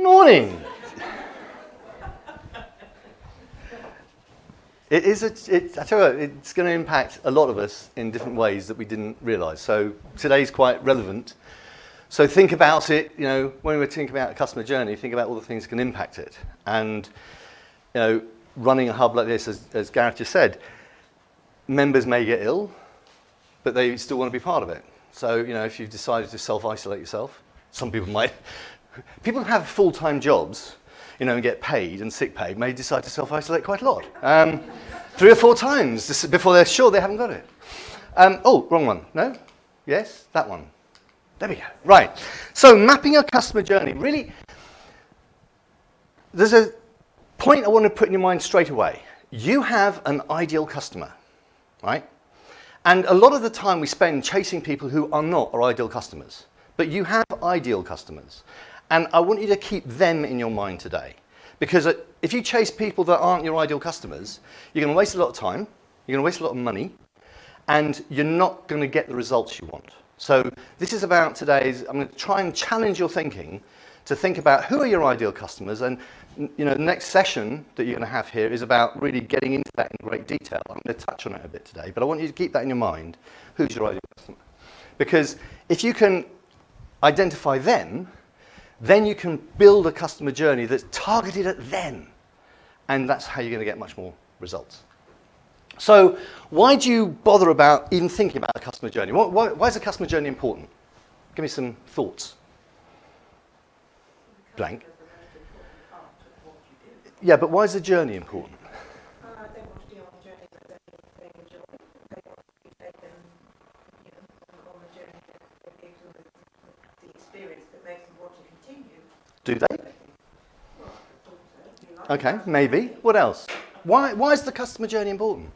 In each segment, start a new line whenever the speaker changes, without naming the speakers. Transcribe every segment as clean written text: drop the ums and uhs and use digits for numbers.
morning. I tell you what, it's going to impact a lot of us in different ways that we didn't realise. So today's quite relevant. So think about it, when we're thinking about a customer journey, think about all the things that can impact it. And, running a hub like this, as Gareth just said, members may get ill, but they still want to be part of it. So, if you've decided to self-isolate yourself, some people might. People who have full-time jobs, and get paid and sick pay may decide to self-isolate quite a lot. 3 or 4 times before they're sure they haven't got it. Wrong one. No? Yes? That one. There we go. Right. So mapping your customer journey. Really, there's a point I want to put in your mind straight away. You have an ideal customer, right? And a lot of the time we spend chasing people who are not our ideal customers. But you have ideal customers. And I want you to keep them in your mind today. Because if you chase people that aren't your ideal customers, you're going to waste a lot of time, you're going to waste a lot of money, and you're not going to get the results you want. So this is about today's, I'm going to try and challenge your thinking to think about who are your ideal customers. And the next session that you're going to have here is about really getting into that in great detail. I'm going to touch on it a bit today, but I want you to keep that in your mind. Who's your ideal customer? Because if you can identify them, then you can build a customer journey that's targeted at them. And that's how you're going to get much more results. So why do you bother about even thinking about a customer journey? Why is a customer journey important? Give me some thoughts. Blank. Yeah, but why is the journey important?
They want to be on a journey that they enjoy. They want to be taken on a journey that gives them the experience that makes them want to continue.
Do they?
Well, I thought so.
Okay, maybe. What else? Why is the customer journey important?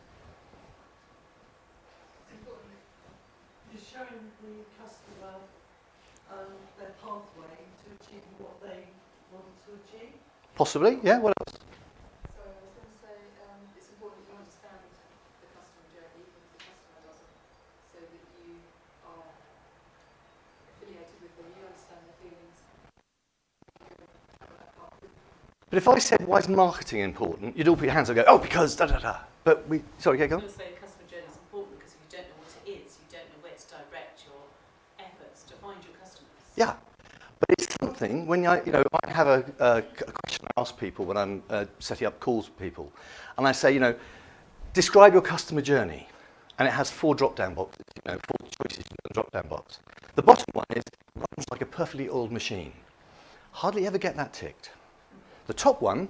You're showing the customer their pathway to achieve what they want to achieve.
Possibly, yeah. What else?
So I was going to say it's important that you understand the customer journey, even if the customer doesn't, so that you are affiliated with them, you understand their feelings.
But if I said, why is marketing important? You'd all put your hands up and go, because da-da-da. But sorry, go
I
on.
was going to say customer journey is important because if you don't know what it is, you don't know where to direct your efforts to find your customers.
Yeah. But it's something, when I have a question I ask people when I'm setting up calls with people. And I say, describe your customer journey. And it has 4 drop-down boxes, 4 choices in the drop-down box. The bottom one is, runs like a perfectly oiled machine. Hardly ever get that ticked. The top one,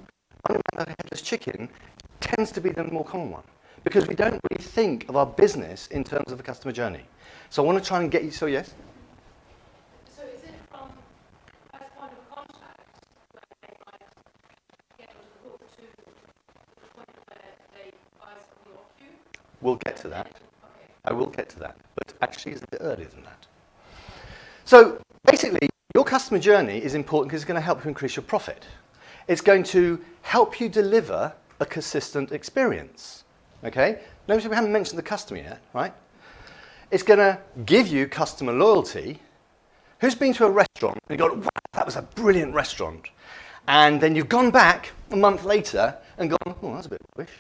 running around like a headless chicken, tends to be the more common one. Because we don't really think of our business in terms of the customer journey. So I want to try and get you, so yes?
So is it from as point of contact where they might get on the hook to the point where they buy something off you?
We'll get to that.
Okay.
I will get to that. But actually it's a bit earlier than that. So basically, your customer journey is important because it's going to help you increase your profit. It's going to help you deliver a consistent experience. Okay? Notice we haven't mentioned the customer yet, right? It's going to give you customer loyalty. Who's been to a restaurant and gone, wow, that was a brilliant restaurant. And then you've gone back a month later and gone, oh, that's a bit rubbish.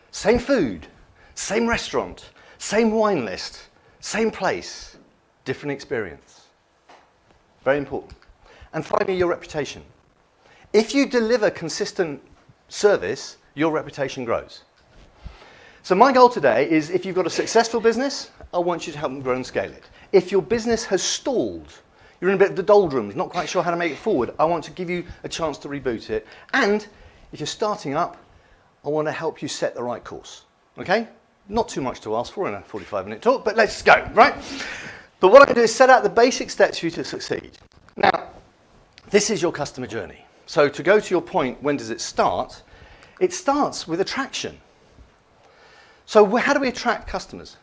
Same food, same restaurant, same wine list, same place, different experience. Very important. And finally, your reputation. If you deliver consistent service, your reputation grows. So my goal today is if you've got a successful business, I want you to help them grow and scale it. If your business has stalled, you're in a bit of the doldrums, not quite sure how to make it forward, I want to give you a chance to reboot it. And if you're starting up, I want to help you set the right course. Okay? Not too much to ask for in a 45-minute talk, but let's go, right? But what I'm going to do is set out the basic steps for you to succeed. Now, this is your customer journey. So to go to your point, when does it start? It starts with attraction. So how do we attract customers?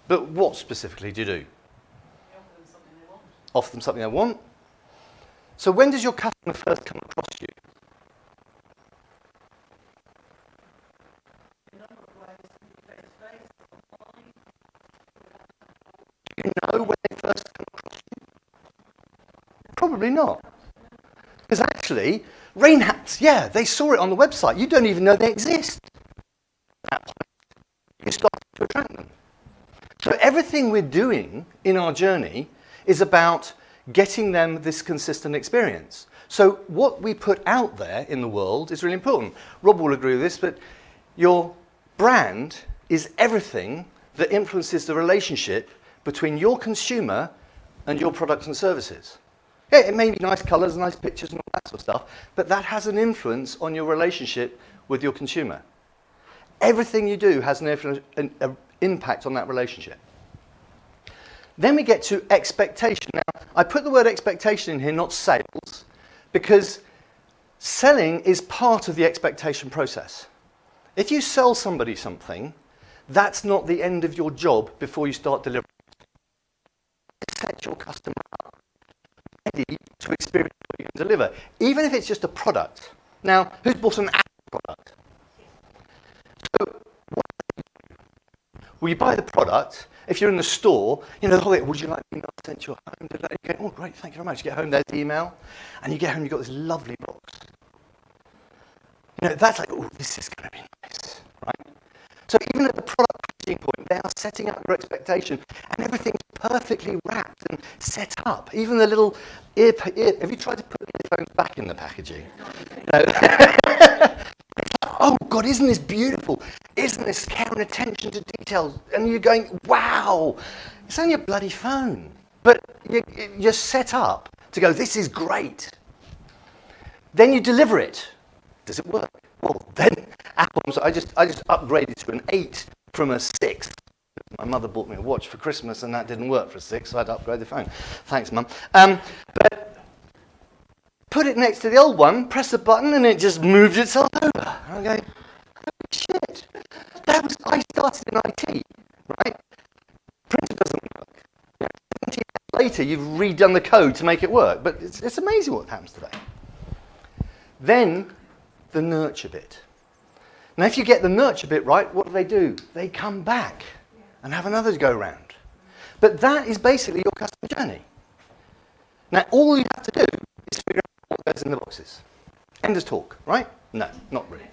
But what specifically do you do?
You offer them something they want.
Offer them something they want. So when does your customer first come across you?
In a number of ways, face-to-face, online.
Do you know when they first come across Probably not. Because actually, rain hats, yeah, they saw it on the website. You don't even know they exist. At that point, you start to attract them. So everything we're doing in our journey is about getting them this consistent experience. So what we put out there in the world is really important. Rob will agree with this, but your brand is everything that influences the relationship between your consumer and your products and services. Yeah, it may be nice colours, nice pictures and all that sort of stuff, but that has an influence on your relationship with your consumer. Everything you do has an impact on that relationship. Then we get to expectation. Now, I put the word expectation in here, not sales, because selling is part of the expectation process. If you sell somebody something, that's not the end of your job before you start delivering. Set your customer up ready to experience what you can deliver, even if it's just a product. Now, who's bought an Apple product? So, well, you buy the product. If you're in the store, you know, would you like the email sent to your home today? You go, oh, great, thank you very much. You get home, there's the email. And you get home, you've got this lovely box. You know, that's like, oh, this is going to be nice, right? So even at the product packaging point, they are setting up your expectation, and everything's perfectly wrapped and set up. Even the little ear have you tried to put the earphones back in the packaging? No. Oh, God, isn't this beautiful? Isn't this care and attention to details? And you're going, wow, it's only a bloody phone. But you're set up to go, this is great. Then you deliver it. Does it work? Well, then Apple, so I just upgraded to an 8 from a 6. My mother bought me a watch for Christmas, and that didn't work for a 6, so I had to upgrade the phone. Thanks, Mum. But put it next to the old one, press the button, and it just moves itself over. And I'm going, holy shit. I started in IT, right? Printer doesn't work. 20 years later, you've redone the code to make it work. But it's amazing what happens today. Then, the nurture bit. Now, if you get the nurture bit right, what do? They come back and have another go round. But that is basically your customer journey. Now, all you have to do is figure out what goes in the boxes. End of talk, right? No, not really.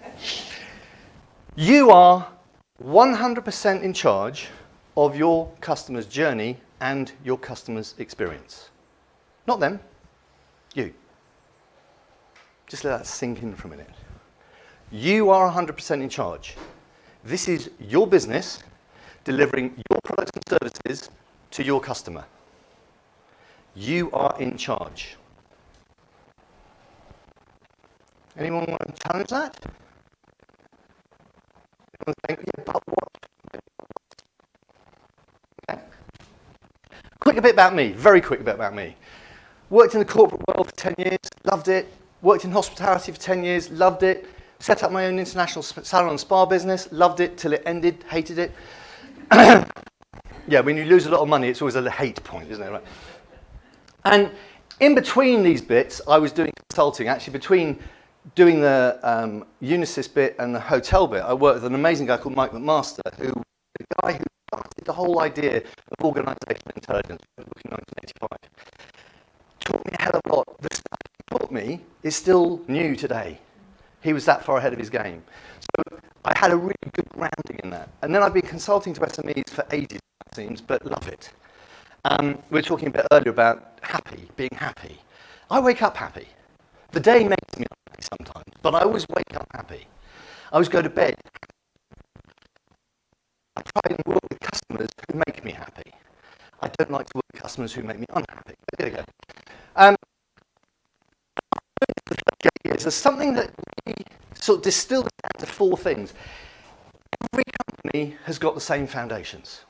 You are 100% in charge of your customer's journey and your customer's experience. Not them, you. Just let that sink in for a minute. You are 100% in charge. This is your business delivering your products and services to your customer. You are in charge. Anyone want to challenge that? Anyone think, yeah, but what? Okay. Quick bit about me, very quick bit about me. Worked in the corporate world for 10 years, loved it. Worked in hospitality for 10 years, loved it. Set up my own international salon and spa business, loved it till it ended, hated it. Yeah, when you lose a lot of money, it's always a hate point, isn't it? Right? And in between these bits, I was doing consulting. Actually, between doing the Unisys bit and the hotel bit, I worked with an amazing guy called Mike McMaster, who the guy who started the whole idea of organisational intelligence in 1985. Taught me a hell of a lot. The stuff he taught me is still new today. He was that far ahead of his game. So I had a really good grounding in that. And then I've been consulting to SMEs for ages, it seems, but love it. We were talking a bit earlier about being happy. I wake up happy. The day makes me unhappy sometimes, but I always wake up happy. I always go to bed. I try and work with customers who make me happy. I don't like to work with customers who make me unhappy. But there you go. There's something that we sort of distilled down to 4 things. Every company has got the same foundations.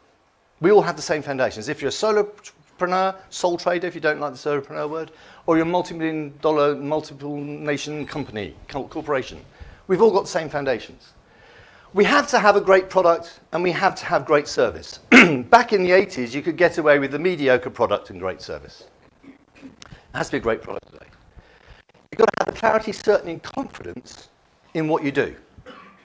We all have the same foundations. If you're a solopreneur, sole trader, if you don't like the solopreneur word, or you're a multi-million-dollar, multiple-nation company, corporation, we've all got the same foundations. We have to have a great product, and we have to have great service. Back in the 80s, you could get away with a mediocre product and great service. It has to be a great product today. You've got to have the clarity, certainty, and confidence in what you do,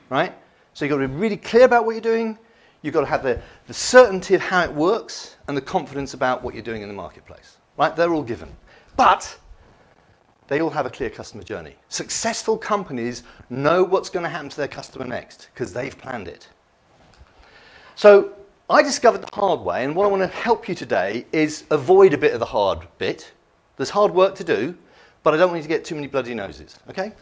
right? So you've got to be really clear about what you're doing. You've got to have the certainty of how it works and the confidence about what you're doing in the marketplace, right? They're all given. But they all have a clear customer journey. Successful companies know what's going to happen to their customer next because they've planned it. So I discovered the hard way, and what I want to help you today is avoid a bit of the hard bit. There's hard work to do, but I don't want you to get too many bloody noses, okay?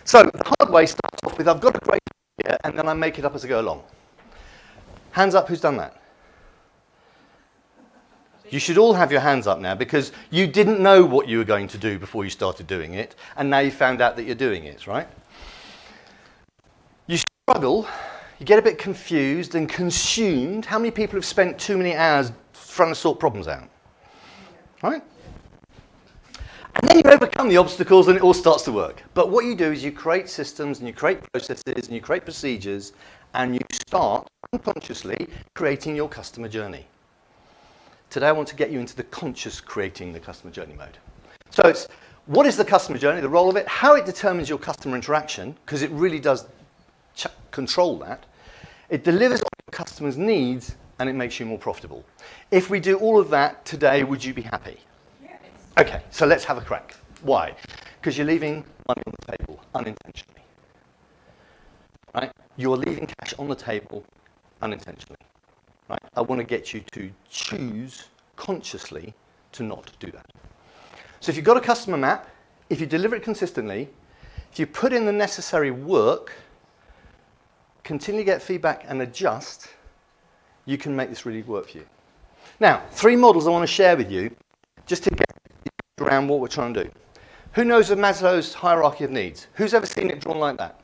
So the hard way starts off with, I've got a great idea, and then I make it up as I go along. Hands up, who's done that? You should all have your hands up now because you didn't know what you were going to do before you started doing it, and now you found out that you're doing it, right? You struggle, you get a bit confused and consumed. How many people have spent too many hours trying to sort problems out? Right? And then you overcome the obstacles and it all starts to work. But what you do is you create systems and you create processes and you create procedures and you start unconsciously creating your customer journey. Today I want to get you into the conscious creating the customer journey mode. So it's what is the customer journey, the role of it, how it determines your customer interaction, because it really does control that. It delivers on your customer's needs and it makes you more profitable. If we do all of that today, would you be happy?
Yes.
Okay, so let's have a crack. Why? Because you're leaving money on the table unintentionally. Right? You're leaving cash on the table unintentionally. Right? I want to get you to choose consciously to not do that. So if you've got a customer map, if you deliver it consistently, if you put in the necessary work, continually get feedback and adjust, you can make this really work for you. Now, 3 models I want to share with you just to get around what we're trying to do. Who knows of Maslow's hierarchy of needs? Who's ever seen it drawn like that?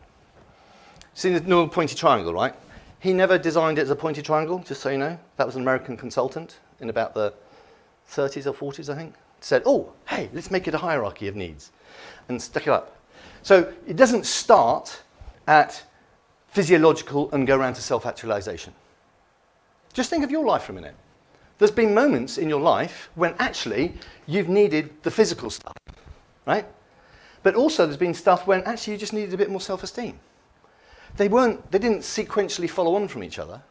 Seen the normal pointy triangle, right? He never designed it as a pointy triangle, just so you know. That was an American consultant in about the 30s or 40s, I think. Said, oh, hey, let's make it a hierarchy of needs and stick it up. So it doesn't start at physiological and go around to self-actualization. Just think of your life for a minute. There's been moments in your life when actually you've needed the physical stuff, right? But also there's been stuff when actually you just needed a bit more self-esteem. They didn't sequentially follow on from each other.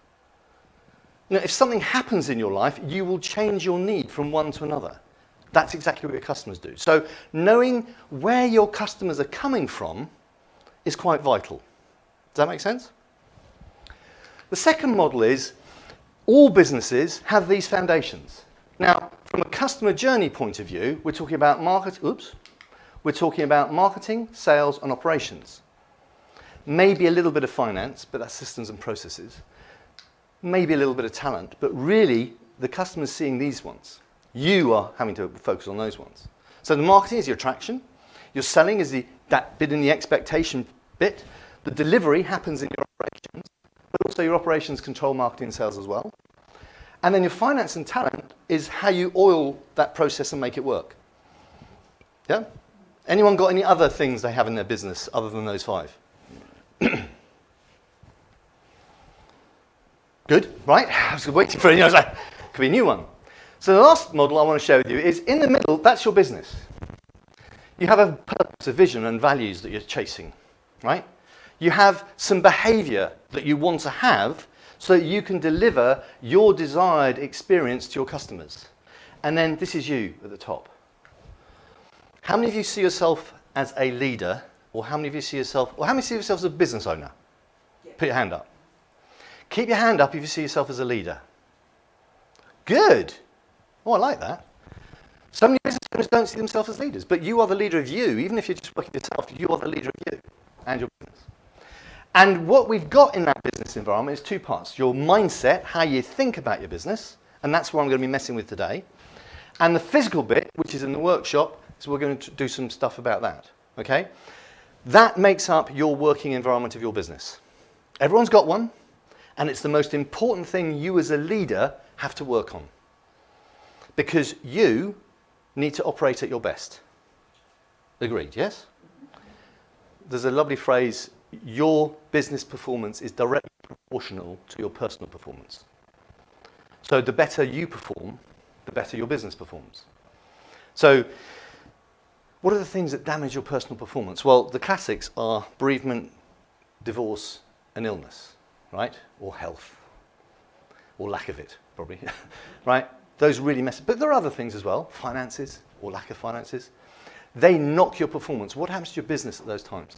You know, if something happens in your life, you will change your need from one to another. That's exactly what your customers do. So knowing where your customers are coming from is quite vital. Does that make sense? The second model is all businesses have these foundations. Now, from a customer journey point of view, we're talking about marketing, sales, and operations. Maybe a little bit of finance, but that's systems and processes. Maybe a little bit of talent, but really the customer's seeing these ones. You are having to focus on those ones. So the marketing is your attraction. Your selling is that bit in the expectation bit. The delivery happens in your operations, but also your operations control marketing and sales as well. And then your finance and talent is how you oil that process and make it work. Yeah? Anyone got any other things they have in their business other than those 5? Good, right? I was waiting for it. I was like, could be a new one. So the last model I want to share with you is in the middle, that's your business. You have a purpose, a vision, and values that you're chasing, right? You have some behavior that you want to have so that you can deliver your desired experience to your customers. And then this is you at the top. How many of you see yourself as a leader, or how many of you see yourself, or how many see yourselves as a business owner?
Yeah.
Put your hand up. Keep your hand up if you see yourself as a leader. Good. Oh, I like that. So many business owners don't see themselves as leaders, but you are the leader of you. Even if you're just working yourself, you are the leader of you and your business. And what we've got in that business environment is 2 parts. Your mindset, how you think about your business, and that's what I'm going to be messing with today. And the physical bit, which is in the workshop, so we're going to do some stuff about that. Okay? That makes up your working environment of your business. Everyone's got one, and it's the most important thing you as a leader have to work on. Because you need to operate at your best. Agreed, yes? There's a lovely phrase, your business performance is directly proportional to your personal performance. So the better you perform, the better your business performs. So what are the things that damage your personal performance? Well, the classics are bereavement, divorce, and illness, right? Or health, or lack of it, probably, right? Those really mess it. But there are other things as well, finances, or lack of finances. they knock your performance. What happens to your business at those times?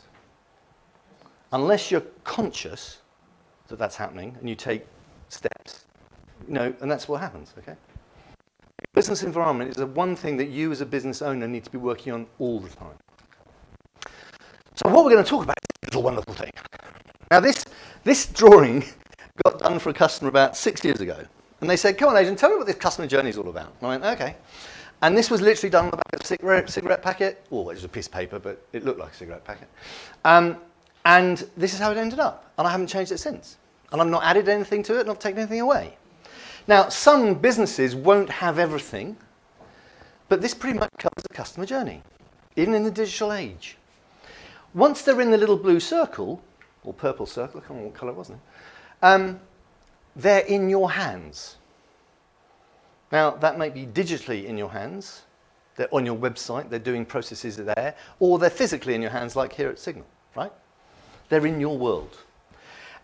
Unless you're conscious that that's happening and you take steps, and that's what happens, okay? Business environment is the one thing that you as a business owner need to be working on all the time. So what we're going to talk about is this little wonderful thing. Now this drawing got done for a customer about 6 years ago. And they said, come on, Adrian, tell me what this customer journey is all about. And I went, okay. And this was literally done on the back of a cigarette packet. Oh, it was a piece of paper, but it looked like a cigarette packet. And this is how it ended up. And I haven't changed it since. And I've not added anything to it, not taken anything away. Now, some businesses won't have everything, but this pretty much covers the customer journey, even in the digital age. Once they're in the little blue circle, or purple circle, I can't remember what colour it was now, they're in your hands. Now, that might be digitally in your hands. They're on your website, they're doing processes there, or they're physically in your hands, like here at Signal, right? They're in your world.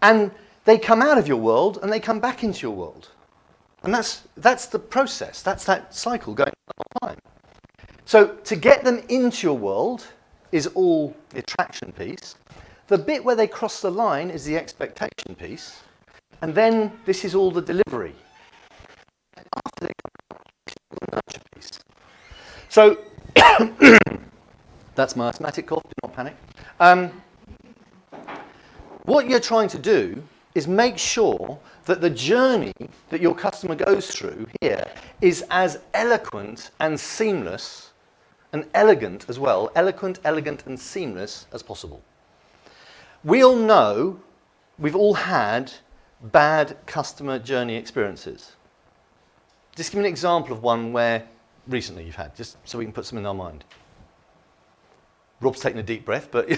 And they come out of your world, and they come back into your world. And that's the process. That's that cycle going on the whole time. So to get them into your world is all the attraction piece. The bit where they cross the line is the expectation piece. And then this is all the delivery. And after they come out, this is all the nurture piece. So that's my asthmatic cough, do not panic. What you're trying to do is make sure that the journey that your customer goes through here is as eloquent and seamless and elegant as well, eloquent, elegant and seamless as possible. We all know, we've all had bad customer journey experiences. Just give me an example of one where recently you've had, just so we can put some in our mind. Rob's taking a deep breath, but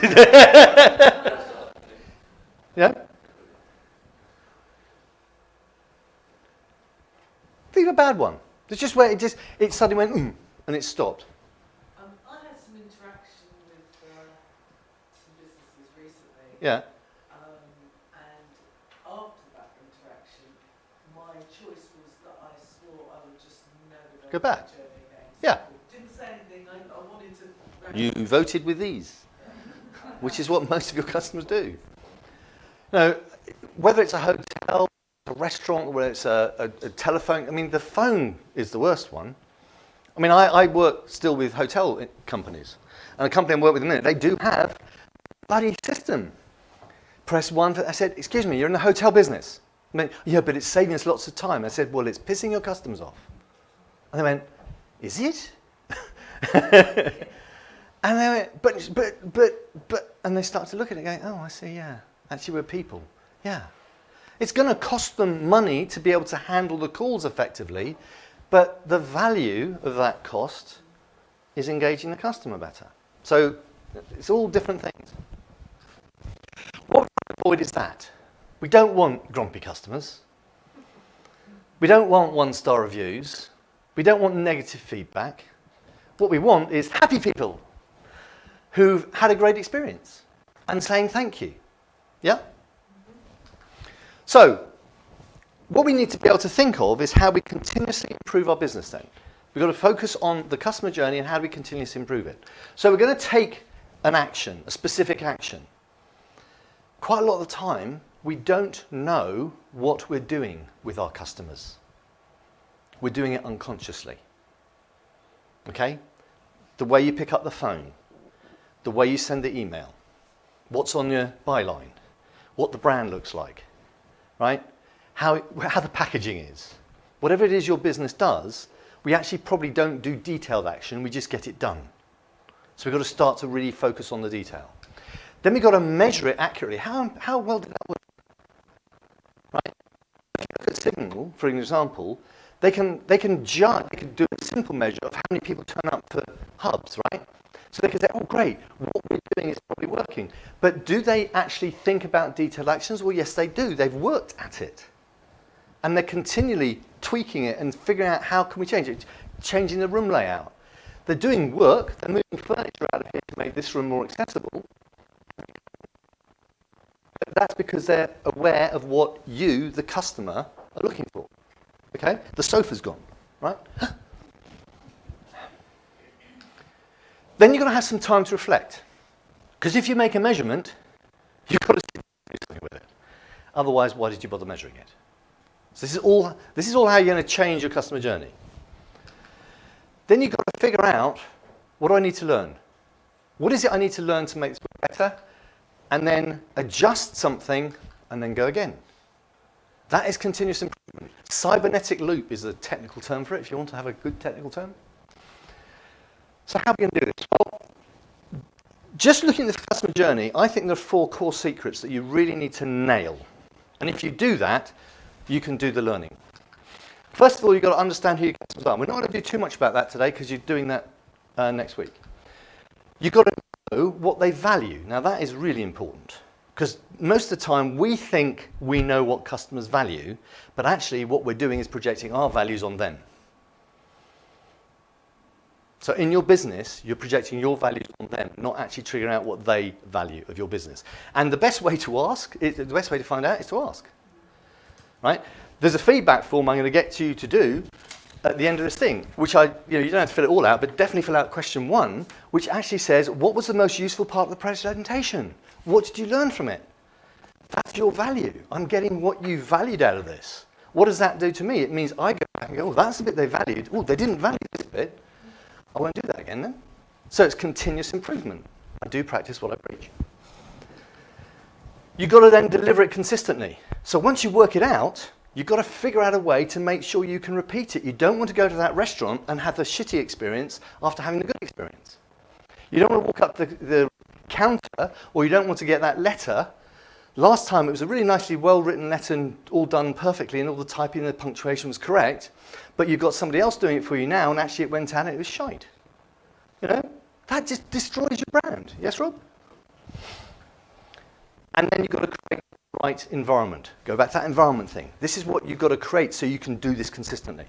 yeah? Think of a bad one. It's just where it suddenly went, and it stopped.
I had some interaction with some businesses recently.
Yeah.
And after that interaction, my choice was that I swore I would just never
Go back.
to journey again.
Yeah.
Didn't say anything. I wanted to.
You voted with these, which is what most of your customers do. Whether it's a hotel, a restaurant, whether it's a telephone, I mean, the phone is the worst one. I mean, I work still with hotel companies, and a company I work with in a minute, they do have a bloody system. Press 1 I said, excuse me, you're in the hotel business. I mean, yeah, but it's saving us lots of time. I said, well, it's pissing your customers off. And they went, is it? And they went, but, and they start to look at it going, oh, I see, yeah. Actually, we're people. Yeah. It's going to cost them money to be able to handle the calls effectively, but the value of that cost is engaging the customer better. So it's all different things. What we want to avoid is that. We don't want grumpy customers. We don't want 1-star reviews. We don't want negative feedback. What we want is happy people who've had a great experience and saying thank you. Yeah? So, what we need to be able to think of is how we continuously improve our business then. We've got to focus on the customer journey and how do we continuously improve it. So we're going to take an action, a specific action. Quite a lot of the time, we don't know what we're doing with our customers. We're doing it unconsciously. Okay? The way you pick up the phone, the way you send the email, what's on your byline, what the brand looks like, right? How the packaging is. Whatever it is your business does, we actually probably don't do detailed action, we just get it done. So we've got to start to really focus on the detail. Then we've got to measure it accurately. How well did that work? Right? If you look at Signal, for example, they can judge, they can do a simple measure of how many people turn up for hubs, right? So they can say, oh great, what we're doing is probably working. But do they actually think about detailed actions? Well, yes, they do. They've worked at it. And they're continually tweaking it and figuring out how can we change it, changing the room layout. They're doing work, they're moving furniture out of here to make this room more accessible. But that's because they're aware of what you, the customer, are looking for. Okay? The sofa's gone, right? Then you've got to have some time to reflect. Because if you make a measurement, you've got to do something with it. Otherwise, why did you bother measuring it? So this is all how you're going to change your customer journey. Then you've got to figure out, what do I need to learn? What is it I need to learn to make this better? And then adjust something and then go again. That is continuous improvement. Cybernetic loop is a technical term for it, if you want to have a good technical term. So how are we going to do this? Well, just looking at the customer journey, I think there are 4 core secrets that you really need to nail. And if you do that, you can do the learning. First of all, you've got to understand who your customers are. We're not going to do too much about that today because you're doing that next week. You've got to know what they value. Now, that is really important because most of the time we think we know what customers value, but actually what we're doing is projecting our values on them. So in your business, you're projecting your values on them, not actually figuring out what they value of your business. And the best way to find out is to ask. Right? There's a feedback form I'm going to get you to do at the end of this thing, which you don't have to fill it all out, but definitely fill out question 1, which actually says, what was the most useful part of the presentation? What did you learn from it? That's your value. I'm getting what you valued out of this. What does that do to me? It means I go back and go, oh, that's the bit they valued. Oh, they didn't value this bit. I won't do that again then. So it's continuous improvement. I do practice what I preach. You've got to then deliver it consistently. So once you work it out, you've got to figure out a way to make sure you can repeat it. You don't want to go to that restaurant and have the shitty experience after having the good experience. You don't want to walk up the counter, or you don't want to get that letter. Last time it was a really nicely well-written letter and all done perfectly and all the typing and the punctuation was correct, but you've got somebody else doing it for you now and actually it went out and it was shite. You know, that just destroys your brand. Yes, Rob? And then you've got to create the right environment. Go back to that environment thing. This is what you've got to create so you can do this consistently.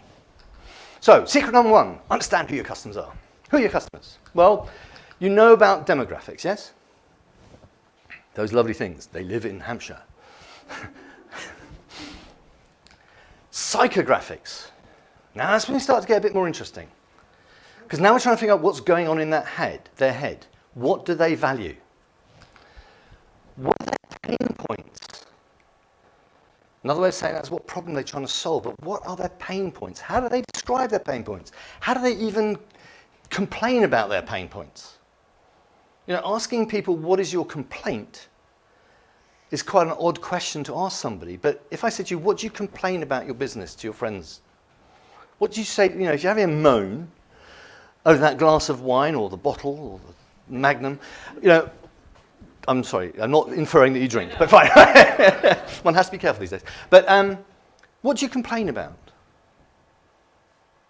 So, secret number 1, understand who your customers are. Who are your customers? Well, you know about demographics, yes? Those lovely things. They live in Hampshire. Psychographics. Now that's when you start to get a bit more interesting. Because now we're trying to figure out what's going on in their head. What do they value? What are their pain points? Another way of saying that is what problem they're trying to solve, but what are their pain points? How do they describe their pain points? How do they even complain about their pain points? You know, asking people, what is your complaint, is quite an odd question to ask somebody. But if I said to you, what do you complain about your business to your friends? What do you say, you know, if you're having a moan over that glass of wine or the bottle or the Magnum, you know, I'm sorry, I'm not inferring that you drink, but fine. One has to be careful these days. But what do you complain about?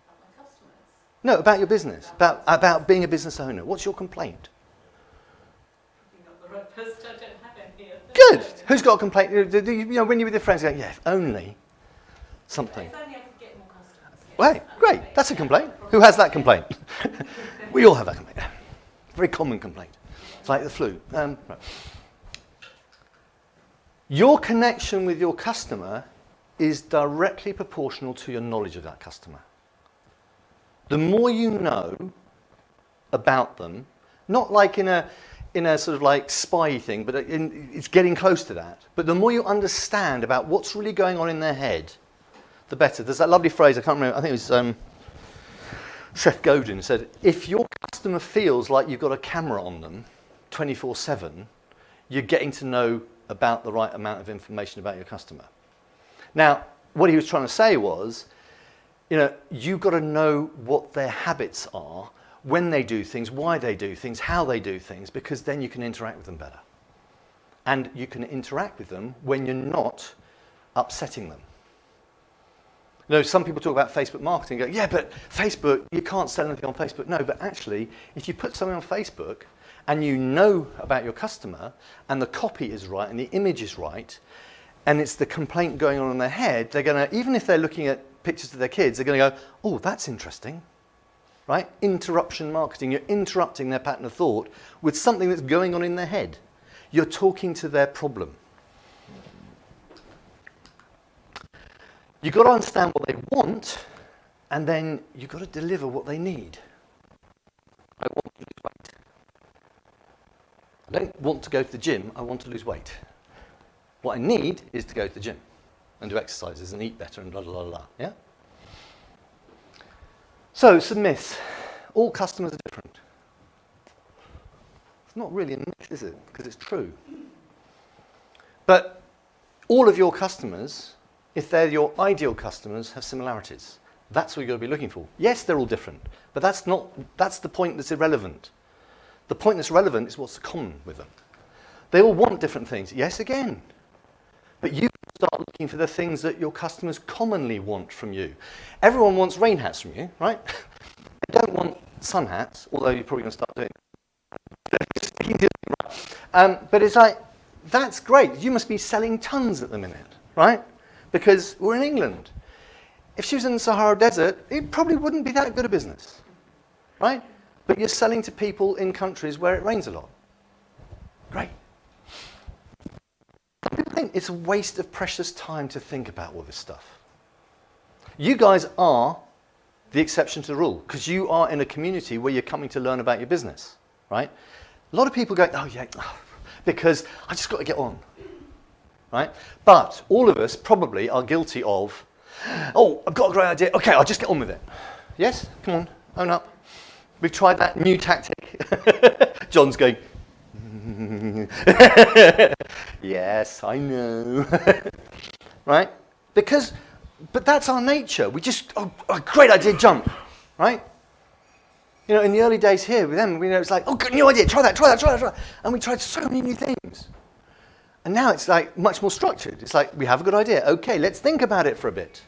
About my customers.
No, about your business, about being a business owner. What's your complaint?
You're not the right person, I don't have any of them.
Good. Who's got a complaint? You know, when you're with your friends, you go, yeah, if only something.
If only I could get more customers. Yes,
Right, great. That's a complaint. Who has that complaint? We all have that complaint. Very common complaint. It's like the flu. Right. Your connection with your customer is directly proportional to your knowledge of that customer. The more you know about them, not like in a sort of like spy thing, but it's getting close to that. But the more you understand about what's really going on in their head, the better. There's that lovely phrase, I can't remember, I think it was Seth Godin said, if your customer feels like you've got a camera on them 24/7, you're getting to know about the right amount of information about your customer. Now, what he was trying to say was, you know, you've got to know what their habits are, when they do things, why they do things, how they do things, because then you can interact with them better. And you can interact with them when you're not upsetting them. You know, some people talk about Facebook marketing and go, yeah, but Facebook, you can't sell anything on Facebook. No, but actually, if you put something on Facebook and you know about your customer and the copy is right and the image is right, and it's the complaint going on in their head, they're going to, even if they're looking at pictures of their kids, they're going to go, oh, that's interesting, right? Interruption marketing. You're interrupting their pattern of thought with something that's going on in their head. You're talking to their problem. You've got to understand what they want, and then you've got to deliver what they need. I want you to wait. I don't want to go to the gym, I want to lose weight. What I need is to go to the gym and do exercises and eat better and blah, blah, blah, blah. Yeah? So, some myths. All customers are different. It's not really a myth, is it? Because it's true. But all of your customers, if they're your ideal customers, have similarities. That's what you've got to be looking for. Yes, they're all different, but that's the point that's irrelevant. The point that's relevant is what's common with them. They all want different things. Yes, again. But you start looking for the things that your customers commonly want from you. Everyone wants rain hats from you, right? They don't want sun hats, although you're probably going to start doing it. But it's like, that's great. You must be selling tons at the minute, right? Because we're in England. If she was in the Sahara Desert, it probably wouldn't be that good a business, right? But you're selling to people in countries where it rains a lot. Great. People think it's a waste of precious time to think about all this stuff. You guys are the exception to the rule, because you are in a community where you're coming to learn about your business, right? A lot of people go, oh yeah, because I just got to get on, right? But all of us probably are guilty of, oh, I've got a great idea. Okay, I'll just get on with it. Yes? Come on, own up. We've tried that new tactic. John's going, yes, I know. Right? But that's our nature. We just, oh, great idea, jump. Right? You know, in the early days here with them, we know it's like, oh, good, new idea, try that. And we tried so many new things. And now it's like much more structured. It's like, we have a good idea. Okay, let's think about it for a bit.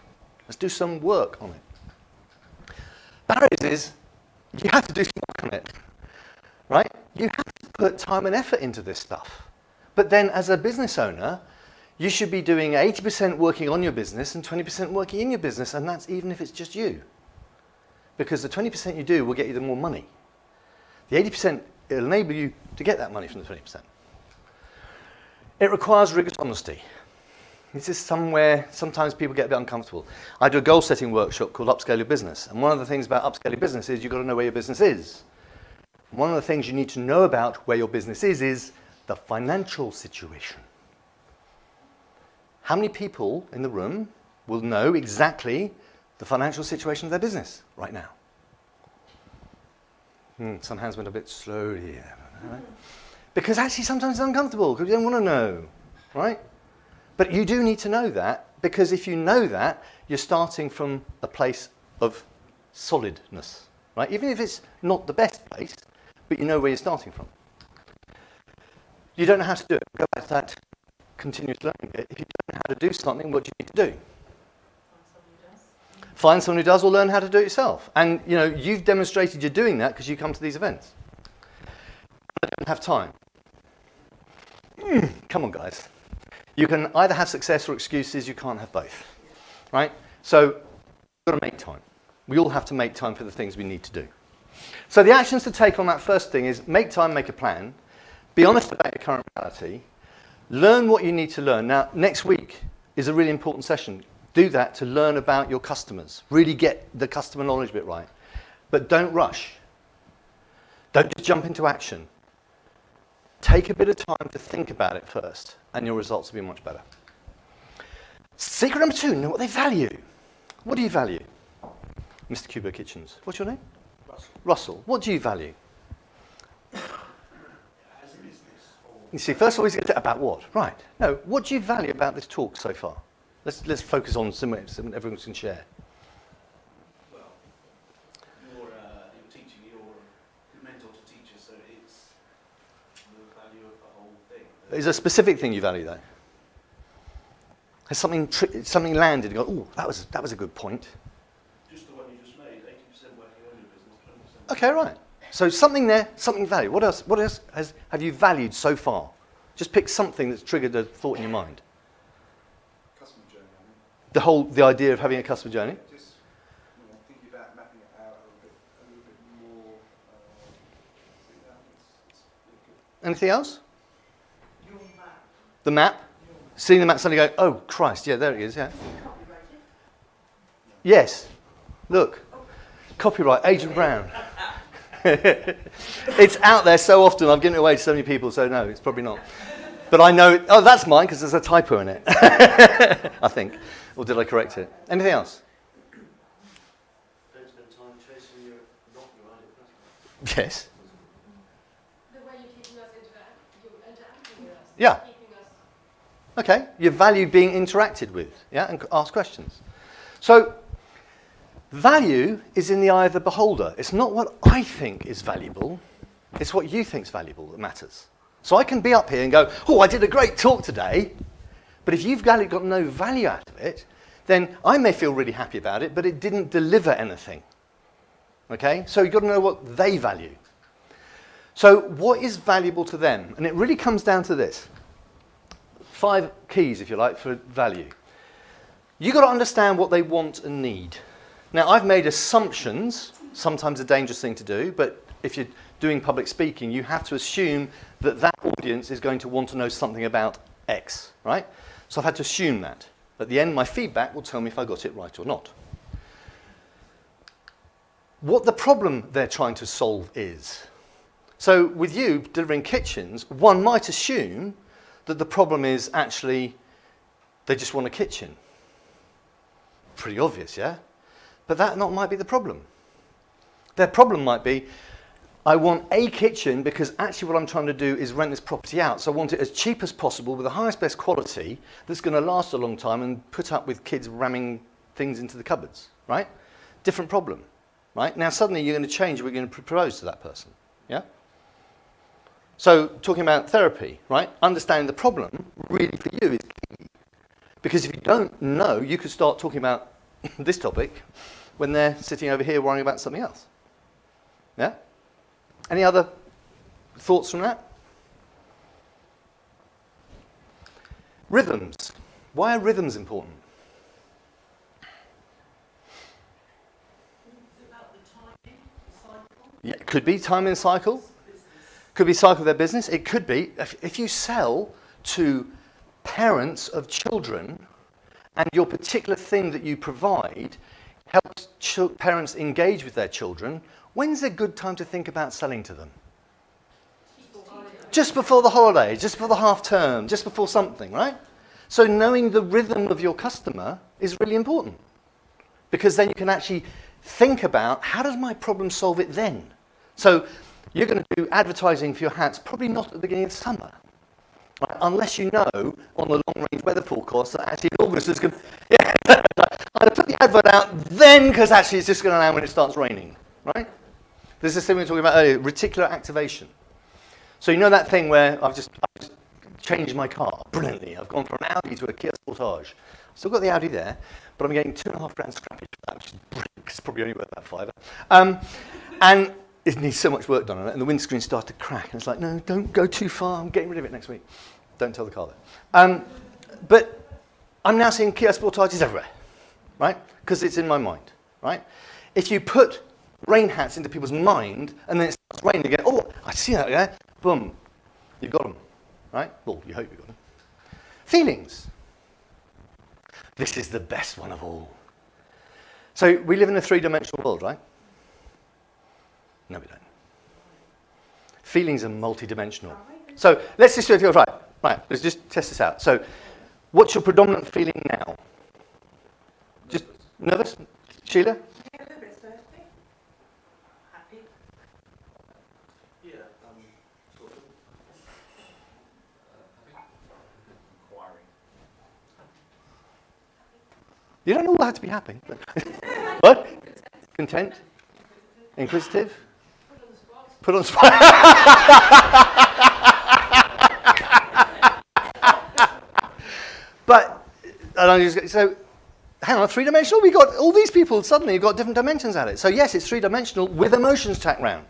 Let's do some work on it. Barriers is, you have to do some work on it. Right? You have to put time and effort into this stuff. But then as a business owner, you should be doing 80% working on your business and 20% working in your business, and that's even if it's just you. Because the 20% you do will get you the more money. The 80%, it'll enable you to get that money from the 20%. It requires rigorous honesty. This is somewhere, sometimes people get a bit uncomfortable. I do a goal-setting workshop called Upscale Your Business. And one of the things about upscaling business is you've got to know where your business is. One of the things you need to know about where your business is the financial situation. How many people in the room will know exactly the financial situation of their business right now? Some hands went a bit slowly here. Right? Because actually sometimes it's uncomfortable because you don't want to know, right? But you do need to know that, because if you know that, you're starting from a place of solidness, right? Even if it's not the best place, but you know where you're starting from. You don't know how to do it. Go back to that continuous learning bit. If you don't know how to do something, what do you need to do? Find someone who does, or learn how to do it yourself. And you know, you've demonstrated you're doing that because you come to these events. I don't have time. Come on, guys. You can either have success or excuses. You can't have both, right? So you've got to make time. We all have to make time for the things we need to do. So the actions to take on that first thing is make time, make a plan, be honest about your current reality, learn what you need to learn. Now, next week is a really important session. Do that to learn about your customers. Really get the customer knowledge bit right. But don't rush. Don't just jump into action. Take a bit of time to think about it first, and your results will be much better. Secret number 2, know what they value. What do you value? Mr. Kubo Kitchens. What's your name? Russell. What do you value?
As a business.
You see, first of all, about what? Right. No, what do you value about this talk so far? Let's focus on something everyone can share.
Well, you're teaching, you're a mentor to teachers, so it's the value of the whole thing.
Is there a specific thing you value, though? Has something landed and go, oh, that was a good point?
Just the one you just made, 80% working on your business, 20%.
Okay, right. So something there, something valued. What else have you valued so far? Just pick something that's triggered a thought in your mind.
Customer journey, I mean.
The idea of having a customer journey.
Just thinking about mapping it out a little bit more. It's really good.
Anything else?
Your map.
The map. Seeing the map suddenly go, oh Christ, yeah, there it is, yeah. Yes. Look. Copyright, Adrain Brown. It's out there so often. I've given it away to so many people, so no, it's probably not. But I know, oh, that's mine because there's a typo in it, I think. Or did I correct it? Anything else?
Don't spend time chasing not your ideal customer.
Yes.
The way you're keeping us interacting with us.
Yeah.
Keeping us.
Okay. You value being interacted with, yeah, and ask questions. So, value is in the eye of the beholder. It's not what I think is valuable. It's what you think is valuable that matters. So I can be up here and go, oh, I did a great talk today. But if you've got no value out of it, then I may feel really happy about it, but it didn't deliver anything. Okay? So you've got to know what they value. So what is valuable to them? And it really comes down to this. 5 keys, if you like, for value. You've got to understand what they want and need. Now, I've made assumptions, sometimes a dangerous thing to do, but if you're doing public speaking, you have to assume that that audience is going to want to know something about X, right? So I've had to assume that. At the end, my feedback will tell me if I got it right or not. What the problem they're trying to solve is. So with you delivering kitchens, one might assume that the problem is actually they just want a kitchen. Pretty obvious, yeah? But that might be the problem. Their problem might be, I want a kitchen because actually what I'm trying to do is rent this property out. So I want it as cheap as possible with the highest best quality that's going to last a long time and put up with kids ramming things into the cupboards, right? Different problem, right? Now suddenly you're going to change, we're going to propose to that person, yeah? So talking about therapy, right? Understanding the problem really for you is key. Because if you don't know, you could start talking about this topic when they're sitting over here worrying about something else, yeah? Any other thoughts from that? Rhythms. Why are rhythms important?
Is it about the timing, the cycle?
Yeah, it could be timing cycle. Could be cycle of their business. It could be if you sell to parents of children and your particular thing that you provide helps parents engage with their children, when's a good time to think about selling to them? Just before the holiday, just before the half term, just before something, right? So knowing the rhythm of your customer is really important because then you can actually think about how does my problem solve it then? So you're going to do advertising for your hats probably not at the beginning of summer, right? Unless you know on the long-range weather forecast that actually in August is going to... Yeah, I'm going to put the advert out then because actually it's just going to land when it starts raining, right? This is something we were talking about earlier, reticular activation. So you know that thing where I've just changed my car brilliantly. I've gone from an Audi to a Kia Sportage. Still got the Audi there, but I'm getting £2.5 grand scrappage for that, which is brilliant. It's probably only worth about £5. And it needs so much work done on it, and the windscreen started to crack. And it's like, no, don't go too far. I'm getting rid of it next week. Don't tell the car that. But I'm now seeing Kia Sportages everywhere, right? Because it's in my mind, right? If you put rain hats into people's mind, and then it starts raining again, oh, I see that, yeah? Boom, you've got them, right? Well, you hope you've got them. Feelings. This is the best one of all. So we live in a 3-dimensional world, right? No, we don't. Feelings are multi-dimensional. So let's just do it right. Right, let's just test this out. So what's your predominant feeling now? Just nervous? Sheila?
Yeah, a little bit thirsty. Happy.
Yeah, sort of. Inquiring.
You don't all have to be happy. What? Content? Inquisitive? Put on the spot. But, so, hang on, 3-dimensional? We got all these people suddenly have got different dimensions at it. So yes, it's 3-dimensional with emotions tacked round.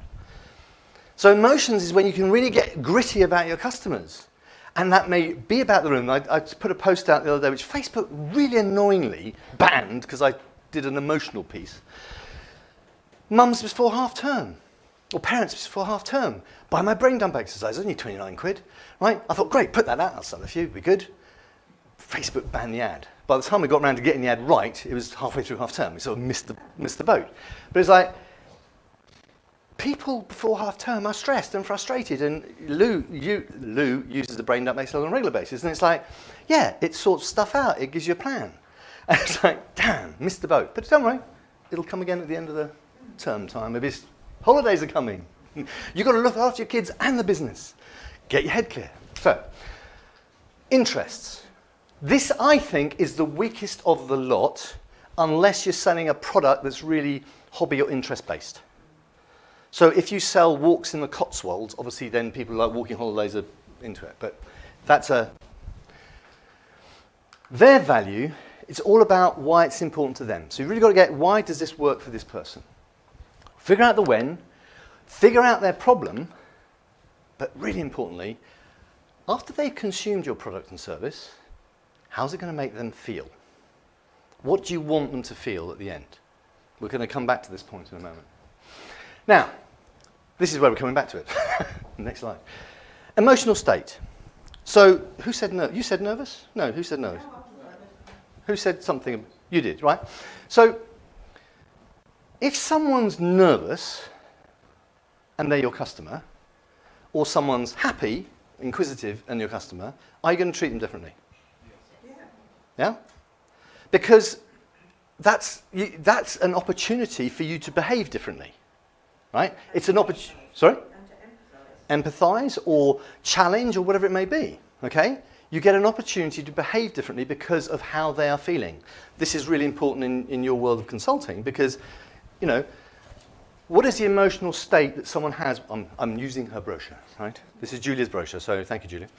So emotions is when you can really get gritty about your customers. And that may be about the room. I put a post out the other day, which Facebook really annoyingly banned because I did an emotional piece. Mums before half term, or parents before half term. Buy my brain dump exercise, only 29 quid, right? I thought, great, put that out, I'll sell a few, be good. Facebook banned the ad. By the time we got around to getting the ad right, it was halfway through half term. We sort of missed the boat. But it's like, people before half term are stressed and frustrated, and Lou uses the brain dump exercise on a regular basis, and it's like, yeah, it sorts stuff out, it gives you a plan. And it's like, damn, missed the boat. But don't worry, it'll come again at the end of the term time. Maybe holidays are coming. You've got to look after your kids and the business. Get your head clear. So, interests. This, I think, is the weakest of the lot, unless you're selling a product that's really hobby or interest based. So if you sell walks in the Cotswolds, obviously then people like walking holidays are into it. But that's their value. It's all about why it's important to them. So you've really got to get, why does this work for this person? Figure out the when, figure out their problem, but really importantly, after they've consumed your product and service, how's it going to make them feel? What do you want them to feel at the end? We're going to come back to this point in a moment. Now, this is where we're coming back to it. Next slide. Emotional state. So, who said nervous? You said nervous? No, who said nervous? Who said something? You did, right? So, if someone's nervous and they're your customer, or someone's happy, inquisitive, and your customer, are you going to treat them differently? Yeah? Because that's an opportunity for you to behave differently, right? It's an opportunity. Sorry?
And to
Empathize or challenge or whatever it may be, okay? You get an opportunity to behave differently because of how they are feeling. This is really important in your world of consulting because, you know, what is the emotional state that someone has? I'm using her brochure, right? This is Julia's brochure, so thank you, Julia.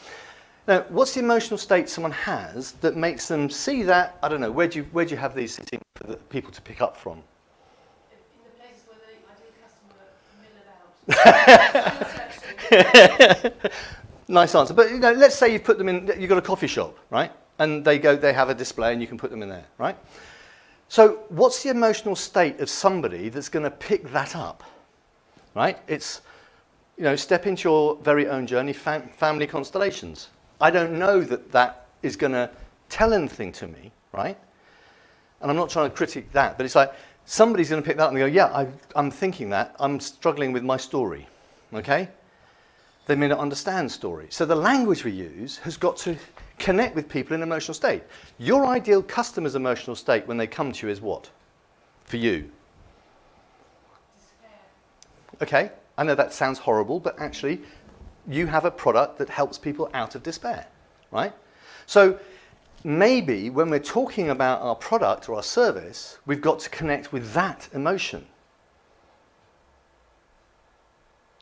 Now, what's the emotional state someone has that makes them see that? I don't know. Where do you have these sitting for the people to pick up from?
In the place where the ideal customer mill about.
Nice answer. But you know, let's say you put them in. You've got a coffee shop, right? And they have a display, and you can put them in there, right? So, what's the emotional state of somebody that's going to pick that up, right? It's, you know, step into your very own journey, family constellations. I don't know that is going to tell anything to me, right? And I'm not trying to critique that, but it's like somebody's going to pick that up and go, yeah, I'm thinking that. I'm struggling with my story, okay? They may not understand story. So the language we use has got to connect with people in emotional state. Your ideal customer's emotional state when they come to you is what? For you?
Despair.
Okay, I know that sounds horrible, but actually you have a product that helps people out of despair, right? So maybe when we're talking about our product or our service, we've got to connect with that emotion.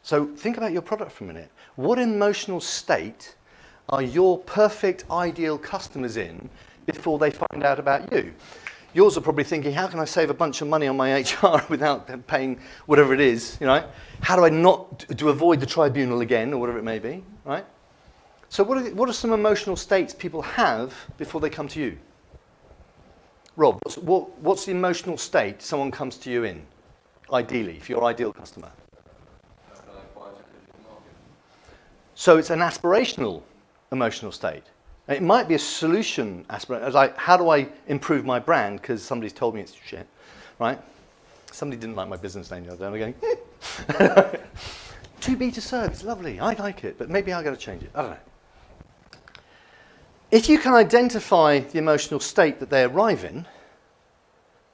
So think about your product for a minute. What emotional state are your perfect ideal customers in before they find out about you? Yours are probably thinking, how can I save a bunch of money on my HR without paying whatever it is, you know? How do I not, to avoid the tribunal again, or whatever it may be, right? So what are some emotional states people have before they come to you? Rob, what's the emotional state someone comes to you in, ideally, if you're your ideal customer? So it's an aspirational emotional state. It might be a solution aspirant, like how do I improve my brand because somebody's told me it's shit, right? Somebody didn't like my business name the other day. I'm going, to be to serve, it's lovely, I like it, but maybe I've got to change it, I don't know. If you can identify the emotional state that they arrive in,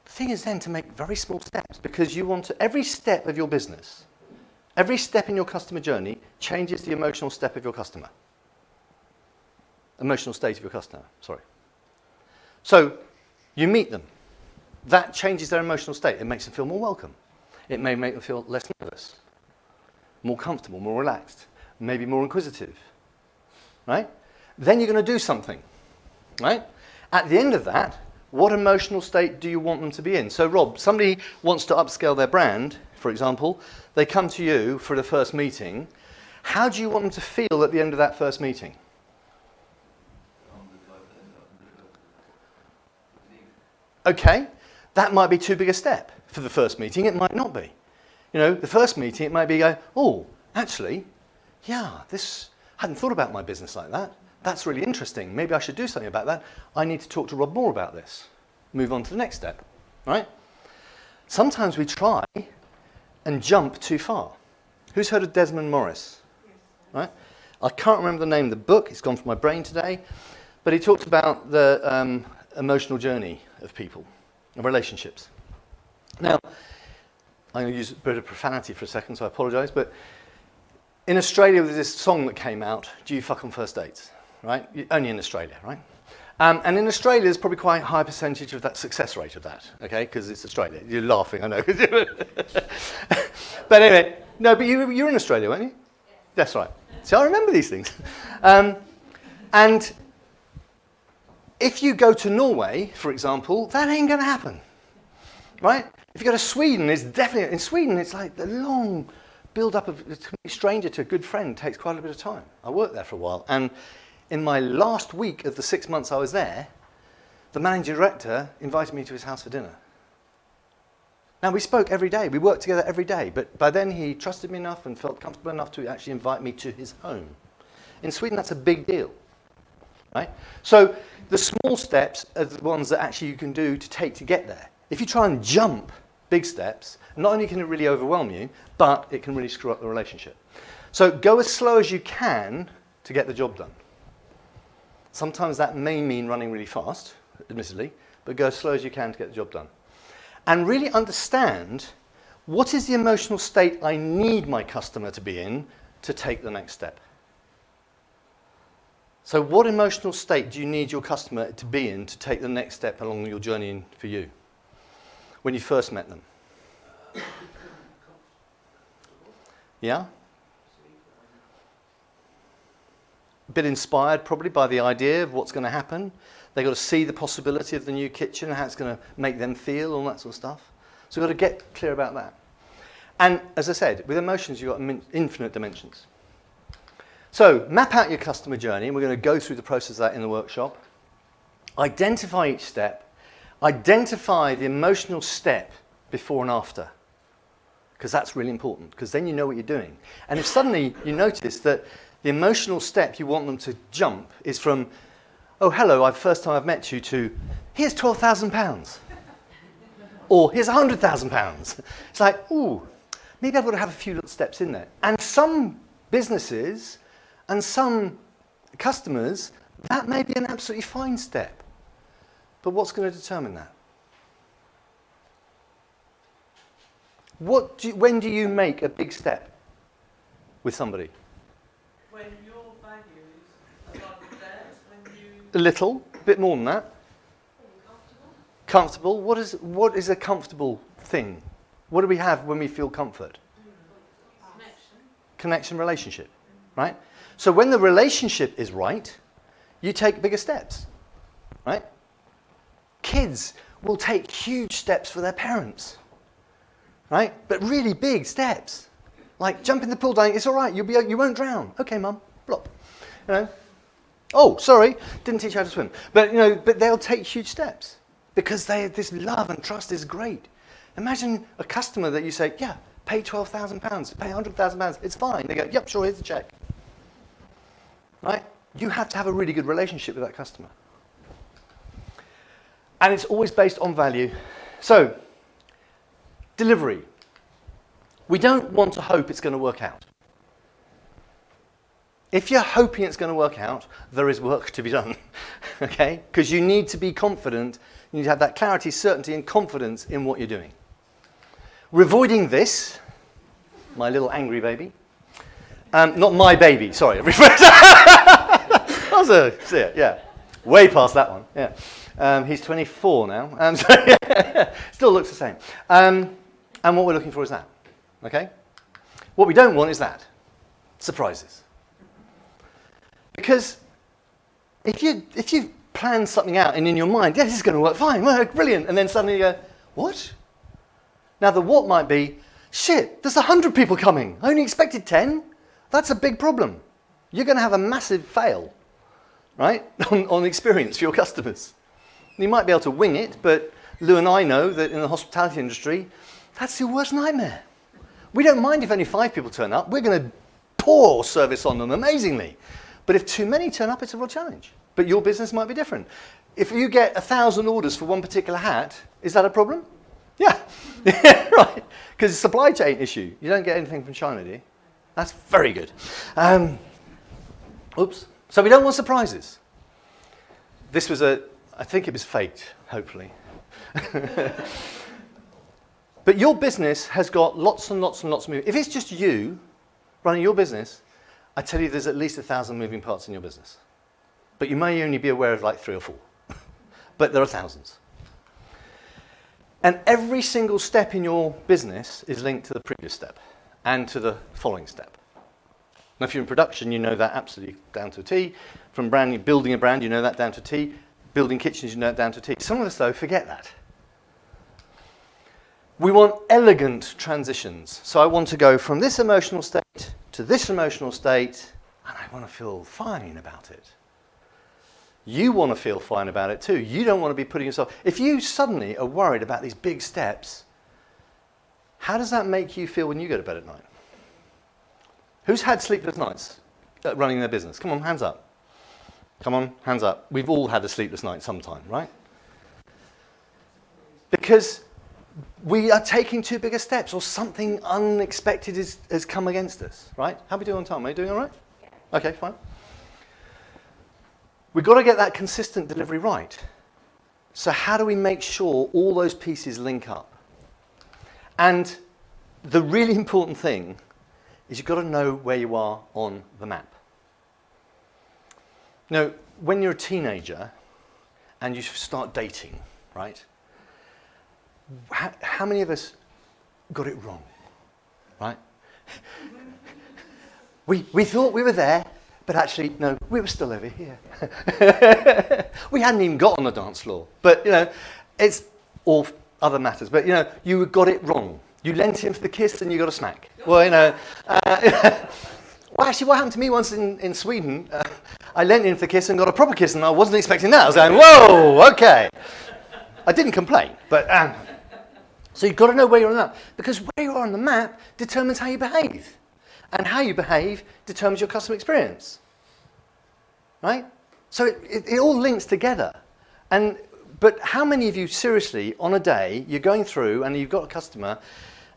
the thing is then to make very small steps because you want to, every step of your business, every step in your customer journey changes the emotional step of your customer. Emotional state of your customer, sorry. So you meet them. That changes their emotional state. It makes them feel more welcome. It may make them feel less nervous, more comfortable, more relaxed, maybe more inquisitive, right? Then you're going to do something, right? At the end of that, what emotional state do you want them to be in? So Rob, somebody wants to upscale their brand, for example, they come to you for the first meeting. How do you want them to feel at the end of that first meeting? Okay, that might be too big a step for the first meeting. It might not be. You know, the first meeting, it might be go, oh, actually, yeah, I hadn't thought about my business like that. That's really interesting. Maybe I should do something about that. I need to talk to Rob more about this. Move on to the next step, right? Sometimes we try and jump too far. Who's heard of Desmond Morris? Right? I can't remember the name of the book. It's gone from my brain today. But he talks about the emotional journey of people and relationships. Now, I'm going to use a bit of profanity for a second, so I apologise. But in Australia, there's this song that came out, Do You Fuck on First Dates? Right? Only in Australia, right? And in Australia, there's probably quite a high percentage of that success rate of that, okay? Because it's Australia. You're laughing, I know. But anyway, no, but you're in Australia, weren't you? Yeah. That's right. So I remember these things. And if you go to Norway, for example, that ain't going to happen, right? If you go to Sweden, it's definitely, in Sweden, it's like the long build-up of a complete stranger to a good friend takes quite a bit of time. I worked there for a while, and in my last week of the 6 months I was there, the managing director invited me to his house for dinner. Now, we spoke every day. We worked together every day. But by then, he trusted me enough and felt comfortable enough to actually invite me to his home. In Sweden, that's a big deal, right? So the small steps are the ones that actually you can do to take to get there. If you try and jump big steps, not only can it really overwhelm you, but it can really screw up the relationship. So go as slow as you can to get the job done. Sometimes that may mean running really fast, admittedly, but go as slow as you can to get the job done. And really understand what is the emotional state I need my customer to be in to take the next step. So what emotional state do you need your customer to be in to take the next step along your journey for you when you first met them? Yeah? A bit inspired probably by the idea of what's going to happen. They've got to see the possibility of the new kitchen and how it's going to make them feel, all that sort of stuff. So we've got to get clear about that. And as I said, with emotions, you've got infinite dimensions. So map out your customer journey, and we're going to go through the process of that in the workshop. Identify each step. Identify the emotional step before and after, because that's really important, because then you know what you're doing. And if suddenly you notice that the emotional step you want them to jump is from, oh, hello, first time I've met you, to here's £12,000. Or here's £100,000. It's like, ooh, maybe I've got to have a few little steps in there. And some businesses and some customers, that may be an absolutely fine step. But what's going to determine that? When do you make a big step with somebody?
When your values are like theirs, when you...
A little, a bit more than that. Comfortable. What is a comfortable thing? What do we have when we feel comfort? Connection, relationship, right? So when the relationship is right, you take bigger steps, right? Kids will take huge steps for their parents, right? But really big steps, like jump in the pool, darling. It's all right. You won't drown. Okay, mum. Blop. You know. Oh, sorry, didn't teach you how to swim. But but they'll take huge steps because this love and trust is great. Imagine a customer that you say, yeah, pay £12,000, pay £100,000. It's fine. They go, yep, sure. Here's the check. Right? You have to have a really good relationship with that customer. And it's always based on value. So, delivery. We don't want to hope it's going to work out. If you're hoping it's going to work out, there is work to be done. Okay? Because you need to be confident. You need to have that clarity, certainty, and confidence in what you're doing. Avoiding this, my little angry baby. Not my baby, sorry. Yeah. Way past that one. Yeah. He's 24 now. So yeah, still looks the same. And what we're looking for is that. Okay? What we don't want is that. Surprises. Because if you plan something out and in your mind, yeah, this is going to work fine, brilliant, and then suddenly you go, what? Now the what might be, shit, there's 100 people coming. I only expected 10. That's a big problem. You're going to have a massive fail, right, on experience for your customers. You might be able to wing it, but Lou and I know that in the hospitality industry, that's your worst nightmare. We don't mind if only 5 people turn up. We're going to pour service on them amazingly. But if too many turn up, it's a real challenge. But your business might be different. If you get 1,000 orders for one particular hat, is that a problem? Yeah, right. Because it's a supply chain issue. You don't get anything from China, do you? That's very good. Oops. So we don't want surprises. This was I think it was faked, hopefully. But your business has got lots and lots and lots of moving. If it's just you running your business, I tell you there's at least 1,000 moving parts in your business. But you may only be aware of like 3 or 4. But there are thousands. And every single step in your business is linked to the previous step and to the following step. Now, if you're in production, you know that absolutely down to a T. From building a brand, you know that down to a T. Building kitchens, you know it down to a T. Some of us, though, forget that. We want elegant transitions. So I want to go from this emotional state to this emotional state, and I want to feel fine about it. You want to feel fine about it too. You don't want to be putting yourself... If you suddenly are worried about these big steps, how does that make you feel when you go to bed at night? Who's had sleepless nights running their business? Come on, hands up. Come on, hands up. We've all had a sleepless night sometime, right? Because we are taking too big a steps, or something unexpected has come against us, right? How are we doing on time? Are you doing all right? Okay, fine. We've got to get that consistent delivery right. So how do we make sure all those pieces link up? And the really important thing is you've got to know where you are on the map. Now, when you're a teenager and you start dating, right? How many of us got it wrong, right? We thought we were there, but actually, no, we were still over here. We hadn't even got on the dance floor. But, you know, it's all other matters. But, you know, you got it wrong. You leant in for the kiss and you got a smack. Well, you know, well, actually, what happened to me once in Sweden, I leant in for the kiss and got a proper kiss, and I wasn't expecting that. I was going, whoa, okay. I didn't complain, but... so you've got to know where you're on the map, because where you are on the map determines how you behave. And how you behave determines your customer experience. Right? So it all links together. But how many of you, seriously, on a day, you're going through and you've got a customer,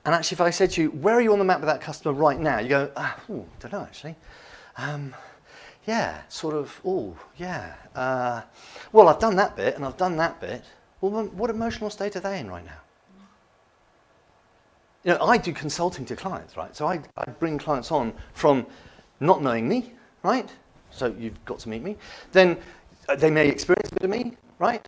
and actually if I said to you, where are you on the map with that customer right now? You go, don't know actually. Yeah, sort of, yeah. Well, I've done that bit and I've done that bit. Well, what emotional state are they in right now? You know, I do consulting to clients, right? So I bring clients on from not knowing me, right? So you've got to meet me. Then they may experience a bit of me, right?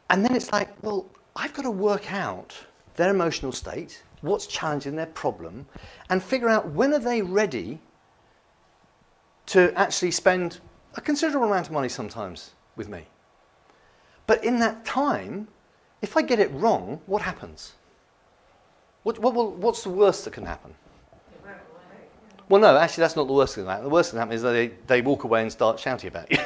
And then it's like, well, I've got to work out their emotional state, what's challenging their problem, and figure out when are they ready to actually spend a considerable amount of money sometimes with me. But in that time, if I get it wrong, what happens? What's the worst that can happen? Well, no, actually, that's not the worst thing that can happen. The worst thing that can happen is they walk away and start shouting about you.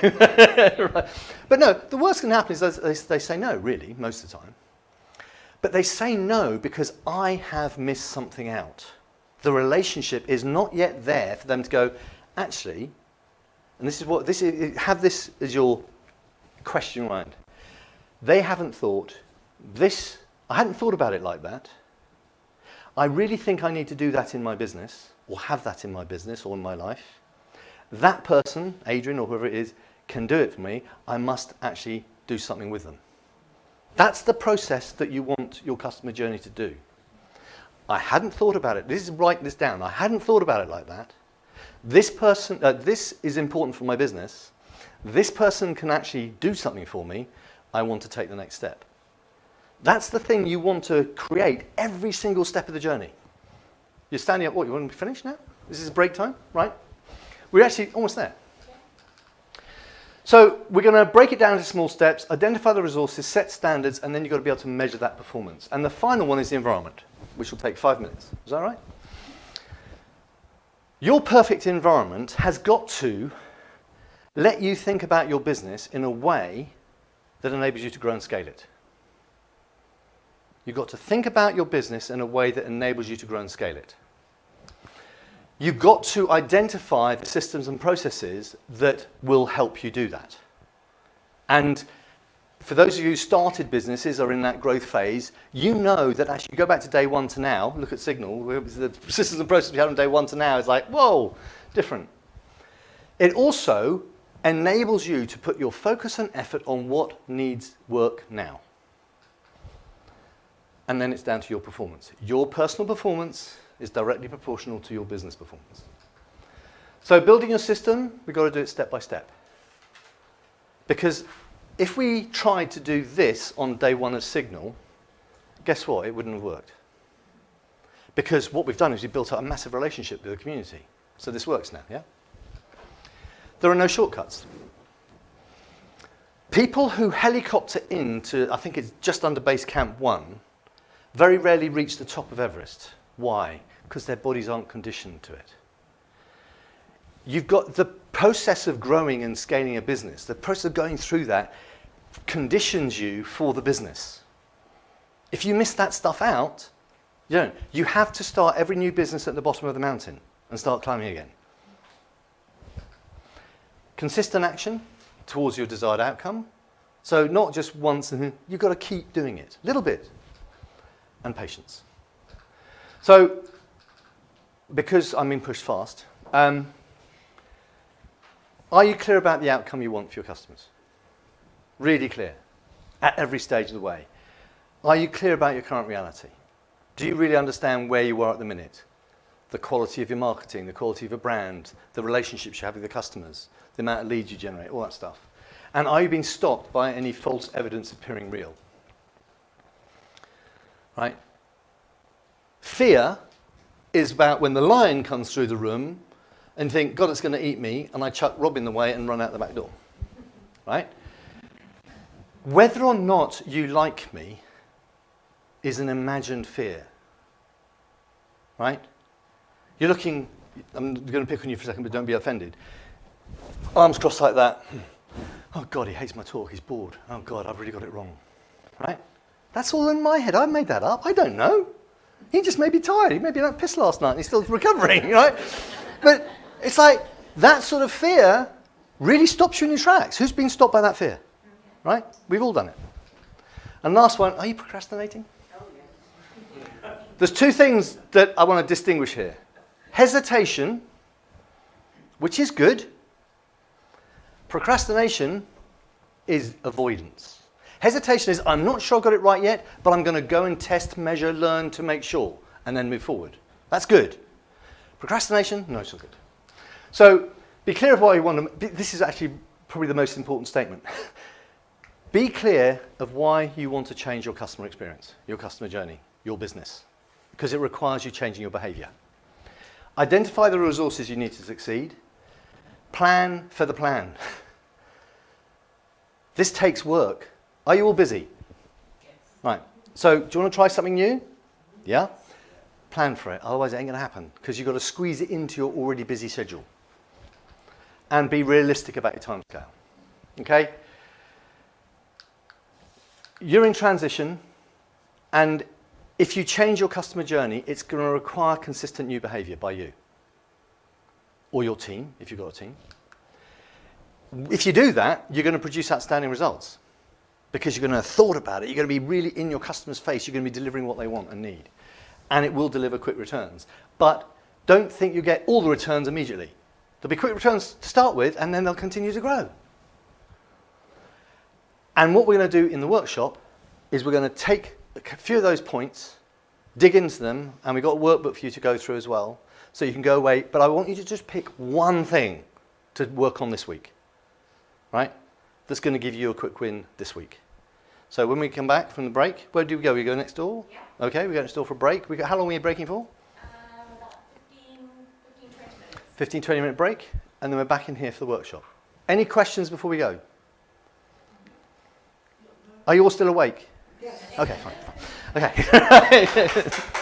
Right. But no, the worst thing that happens is they say no, really, most of the time. But they say no because I have missed something out. The relationship is not yet there for them to go, actually, and have this as your question in mind. They haven't thought, I hadn't thought about it like that. I really think I need to do that in my business, or have that in my business or in my life. That person, Adrian or whoever it is, can do it for me. I must actually do something with them. That's the process that you want your customer journey to do. I hadn't thought about it. Write this down. I hadn't thought about it like that. This person, this is important for my business. This person can actually do something for me. I want to take the next step. That's the thing you want to create every single step of the journey. You're standing up, you want to be finished now? This is break time, right? We're actually almost there. So we're going to break it down into small steps, identify the resources, set standards, and then you've got to be able to measure that performance. And the final one is the environment, which will take 5 minutes. Is that right? Your perfect environment has got to let you think about your business in a way that enables you to grow and scale it. You've got to think about your business in a way that enables you to grow and scale it. You've got to identify the systems and processes that will help you do that. And for those of you who started businesses or in that growth phase, you know that as you go back to day one to now, look at Signal, the systems and processes we had on day one to now is like, whoa, different. It also enables you to put your focus and effort on what needs work now. And then it's down to your performance. Your personal performance is directly proportional to your business performance. So building your system, we've got to do it step by step. Because if we tried to do this on day one of Signal, guess what? It wouldn't have worked. Because what we've done is we've built up a massive relationship with the community. So this works now, yeah? There are no shortcuts. People who helicopter into, I think it's just under base camp 1, very rarely reach the top of Everest. Why? Because their bodies aren't conditioned to it. You've got the process of growing and scaling a business, the process of going through that conditions you for the business. If you miss that stuff out, you don't. You have to start every new business at the bottom of the mountain and start climbing again. Consistent action towards your desired outcome. So not just once, and you've got to keep doing it, a little bit. And patience. So, because I'm being pushed fast, are you clear about the outcome you want for your customers? Really clear, at every stage of the way. Are you clear about your current reality? Do you really understand where you are at the minute? The quality of your marketing, the quality of your brand, the relationships you have with the customers, the amount of leads you generate, all that stuff. And are you being stopped by any false evidence appearing real? Right? Fear is about when the lion comes through the room and think, God, it's going to eat me, and I chuck Rob in the way and run out the back door. Right? Whether or not you like me is an imagined fear. Right? You're looking, I'm going to pick on you for a second, but don't be offended. Arms crossed like that. Oh, God, he hates my talk. He's bored. Oh, God, I've really got it wrong. Right? That's all in my head. I made that up. I don't know. He just may be tired. He may be like pissed last night and he's still recovering, right? But it's like that sort of fear really stops you in your tracks. Who's been stopped by that fear? Right? We've all done it. And last one, are you procrastinating?
Oh, yeah.
There's two things that I want to distinguish here. Hesitation, which is good. Procrastination is avoidance. Hesitation is, I'm not sure I got it right yet, but I'm going to go and test, measure, learn to make sure, and then move forward. That's good. Procrastination, no, it's not good. So be clear of what you want to, this is actually probably the most important statement. Be clear of why you want to change your customer experience, your customer journey, your business, because it requires you changing your behavior. Identify the resources you need to succeed. Plan for the plan. This takes work. Are you all busy?
Yes.
Right. So do you want to try something new? Yeah? Plan for it. Otherwise it ain't going to happen because you've got to squeeze it into your already busy schedule. And be realistic about your time scale. Okay? You're in transition, and if you change your customer journey, it's going to require consistent new behavior by you. Or your team, if you've got a team. If you do that, you're going to produce outstanding results. Because you're going to have thought about it. You're going to be really in your customer's face. You're going to be delivering what they want and need. And it will deliver quick returns. But don't think you get all the returns immediately. There'll be quick returns to start with, and then they'll continue to grow. And what we're going to do in the workshop is we're going to take a few of those points, dig into them, and we've got a workbook for you to go through as well. So you can go away. But I want you to just pick one thing to work on this week. Right? That's going to give you a quick win this week. So when we come back from the break, where do we go? We go next door?
Yeah.
Okay, we go next door for a break. How long are we breaking for?
About 15, 20 minutes.
15, 20 minute break, and then we're back in here for the workshop. Any questions before we go? Are you all still awake?
Yes.
Okay, fine. Okay.